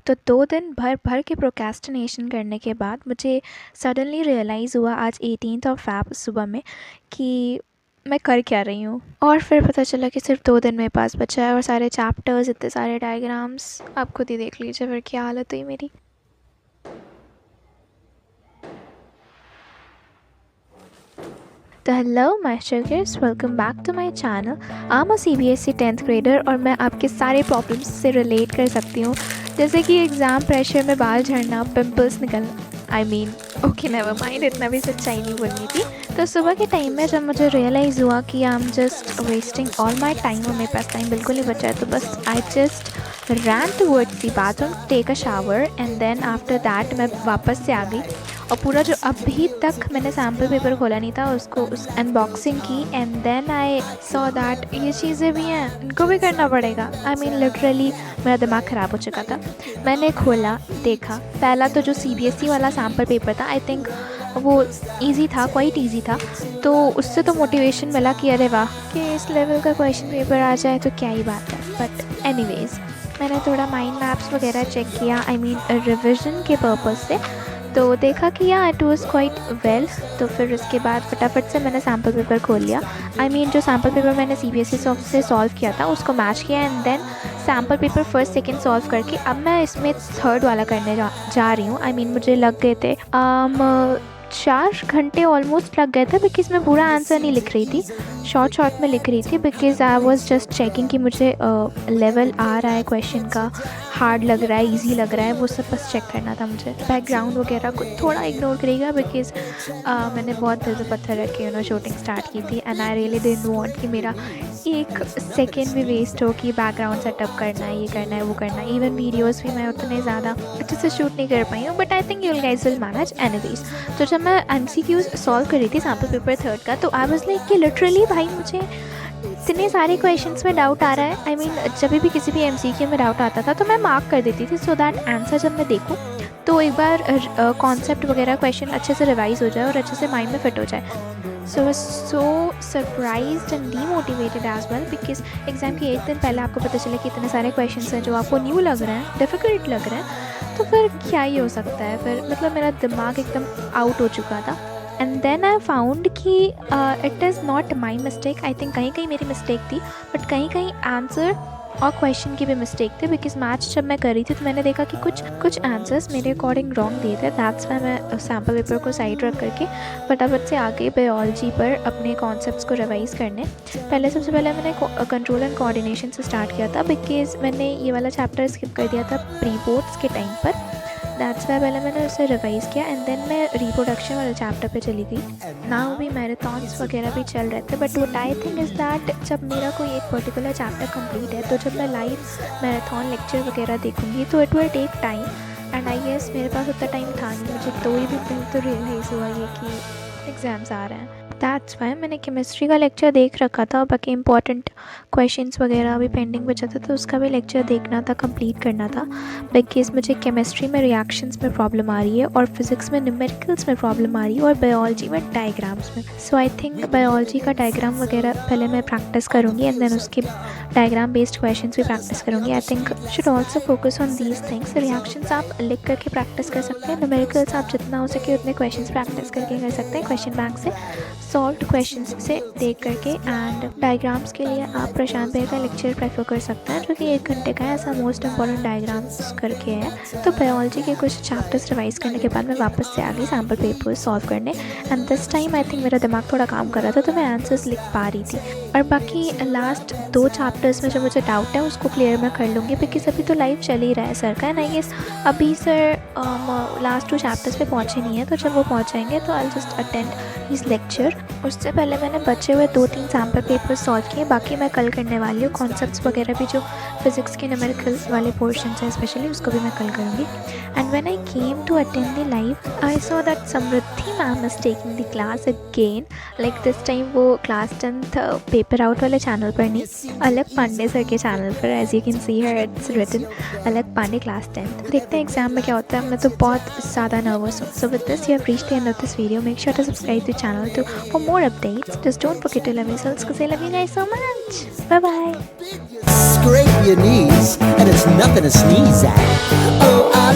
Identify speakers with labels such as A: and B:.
A: तो 2 दिन भर भर के प्रोक्रेस्टिनेशन करने के बाद मुझे सडनली रियलाइज़ हुआ आज 18th ऑफ फ़ेब सुबह में कि मैं कर क्या रही हूँ। और फिर पता चला कि सिर्फ 2 दिन मेरे पास बचा है और सारे चैप्टर्स, इतने सारे डायग्राम्स। आप खुद ही देख लीजिए फिर क्या हालत हुई मेरी। तो hello my sugars, welcome back to my channel. I am a CBSE 10th grader और मैं आपके सारे प्रॉब्लम्स से रिलेट कर सकती हूँ, जैसे कि एग्ज़ाम प्रेशर में बाल झड़ना, पिंपल्स निकलना। ओके नेवर माइंड, इतना भी सच्चाई नहीं बोलनी थी। तो सुबह के टाइम में जब मुझे रियलाइज़ हुआ कि I am just wasting all my time और मेरे पास टाइम बिल्कुल नहीं बचा है, तो बस I just ran towards the bathroom, take a shower and then after that मैं वापस से आ गई और पूरा जो अभी तक मैंने सैम्पल पेपर खोला नहीं था उसको उस अनबॉक्सिंग की and then I saw that ये चीज़ें भी हैं, इनको भी करना पड़ेगा। आई मीन लिटरली मेरा दिमाग ख़राब हो चुका था। मैंने खोला, देखा, पहला तो जो CBSE वाला सैम्पल पेपर था, आई थिंक वो इजी था, क्वाइट इजी था, तो उससे तो मोटिवेशन मिला कि अरे वाह कि इस लेवल का क्वेश्चन पेपर आ जाए तो क्या ही बात है। बट एनीवेज़ मैंने थोड़ा माइंड मैप्स वगैरह चेक किया, आई मीन रिविज़न के पर्पज़ से, तो देखा कि या इट वाज क्वाइट वेल। तो फिर उसके बाद फटाफट से मैंने सैम्पल पेपर खोल लिया। आई मीन जो सैम्पल पेपर मैंने CBSE से सॉल्व किया था उसको मैच किया and then sample paper first second solve करके अब मैं इसमें थर्ड वाला करने जा रही हूँ। आई मीन मुझे लग गए थे 4 घंटे ऑलमोस्ट लग गए थे, बिकॉज़ मैं पूरा आंसर नहीं लिख रही थी, शॉर्ट में लिख रही थी, because I was just checking कि मुझे लेवल आ रहा है क्वेश्चन का, हार्ड लग रहा है, इजी लग रहा है, वो सब बस चेक करना था मुझे। बैकग्राउंड वगैरह को थोड़ा इग्नोर करिएगा, बिकॉज़ मैंने बहुत दिल पे पत्थर रख के शूटिंग स्टार्ट की थी and I really didn't want कि मेरा एक सेकेंड भी वेस्ट हो कि बैकग्राउंड सेटअप करना है, ये करना है, वो करना है। इवन वीडियोज़ भी मैं उतने ज़्यादा अच्छे से शूट नहीं कर पाई हूँ, but I think you guys will manage anyways. तो जब मैं MCQs सॉल्व कर रही थी सैम्पल पेपर थर्ड का, तो आई वाज लाइक कि लिटरली भाई मुझे इतने सारे क्वेश्चंस में डाउट आ रहा है। आई मीन जब भी किसी भी MCQ में डाउट आता था तो मैं मार्क कर देती थी, सो दैट आंसर जब मैं देखूँ तो एक बार कॉन्सेप्ट वगैरह क्वेश्चन अच्छे से रिवाइज हो जाए और अच्छे से माइंड में फिट हो जाए। So I was so surprised and demotivated as well, because exam के एक दिन पहले आपको पता चला कि इतने सारे क्वेश्चंस हैं जो आपको न्यू लग रहे हैं, डिफ़िकल्ट लग रहे हैं, तो फिर क्या ही हो सकता है। फिर मतलब मेरा दिमाग एकदम आउट हो चुका था। एंड देन आई फाउंड कि it is not my mistake. I think कहीं कहीं मेरी मिस्टेक थी, बट कहीं कहीं आंसर और क्वेश्चन की भी मिस्टेक थे, बिकॉज मैच जब मैं कर रही थी तो मैंने देखा कि कुछ आंसर्स मेरे अकॉर्डिंग रॉन्ग दिए थे। दैट्स वाई मैं सैम्पल पेपर को साइड रख करके फटाफट से आगे बायोलॉजी पर अपने कॉन्सेप्ट्स को रिवाइज़ करने। सबसे पहले मैंने कंट्रोल एंड कोऑर्डिनेशन से स्टार्ट किया था, बिकॉज मैंने ये वाला चैप्टर स्किप कर दिया था प्री बोर्ड्स के टाइम पर। दैट्स वाई पहले मैंने उसे रिवाइज़ किया एंड देन मैं रिप्रोडक्शन वाले चैप्टर पे चली गई। नाउ भी मैराथॉन्स वगैरह भी चल रहे थे, but what I think is that जब मेरा कोई एक पर्टिकुलर चैप्टर कंप्लीट है तो जब मैं लाइव मैराथन लेक्चर वगैरह देखूंगी तो it will take time, and I guess मेरे पास उतना टाइम था नहीं। मुझे तो ही भी दिन तो रियलाइज़ हुआ ये कि एग्ज़ाम्स आ रहे हैं। दैट्स वाई मैंने केमिस्ट्री का लेक्चर देख रखा था, बाकी इंपॉर्टेंट क्वेश्चंस वगैरह अभी पेंडिंग बचा था तो उसका भी लेक्चर देखना था, कंप्लीट करना था, बिकॉज मुझे केमिस्ट्री में रिएक्शंस में प्रॉब्लम आ रही है और फिज़िक्स में न्यूमेरिकल्स में प्रॉब्लम आ रही है और बायोलॉजी में डायग्राम्स में। सो आई थिंक बायोलॉजी का डायग्राम वगैरह पहले मैं प्रैक्टिस करूँगी एंड देन उसके डायग्राम बेस्ड क्वेश्चन भी प्रैक्टिस करूँगी। I think should also focus on these things. Reactions आप लिख करके प्रैक्टिस कर सकते हैं, न्यूमेरिकल्स आप जितना हो सके उतने क्वेश्चन प्रैक्टिस करके कर सकते हैं, क्वेश्चन बैंक से सॉल्व्ड क्वेश्चंस से देख करके। एंड डायग्राम्स के लिए आप प्रशांत भैया का लेक्चर प्रेफर कर सकते हैं, जो कि 1 घंटे का है, ऐसा मोस्ट इंपॉर्टेंट डायग्राम्स करके है। तो बायोलॉजी के कुछ चैप्टर्स रिवाइज करने के बाद मैं वापस से आ गई सैम्पल पेपर सॉल्व करने, and this time I think मेरा दिमाग थोड़ा काम कर रहा था तो मैं आंसर्स लिख पा रही थी। और बाकी लास्ट 2 चैप्टर्स में जो मुझे डाउट है उसको क्लियर मैं कर लूँगी, बिकॉज अभी तो लाइव चल ही रहा है सर का, एंड आई गेस अभी सर लास्ट 2 चैप्टर्स पे पहुँचे नहीं है, तो जब वो पहुँच जाएंगे तो I just attend his lecture. उससे पहले मैंने बचे हुए 2-3 सैम्पल पेपर सॉल्व किए, बाकी मैं कल करने वाली हूँ। कॉन्सेप्ट्स वगैरह भी जो फिजिक्स के न्यूमेरिकल वाले पोर्शन हैं स्पेशली, उसको भी मैं कल करूँगी। And when I came to attend the live I saw that Samriddhi ma'am is taking the class again, like this time वो क्लास 10th पेपर आउट वाले चैनल पर नहीं, अलग पांडे सर के चैनल पर। As you can see here it's written अलग Pandey class 10th। देखते हैं एग्जाम में क्या होता है, मैं तो बहुत ज़्यादा नर्वस हूँ। So with this you have reached the end of this video. Make sure to subscribe the channel to for more updates. Just don't forget to love yourselves because I love you guys so much. Bye bye.
B: Scrape your knees and it's nothing to sneeze at.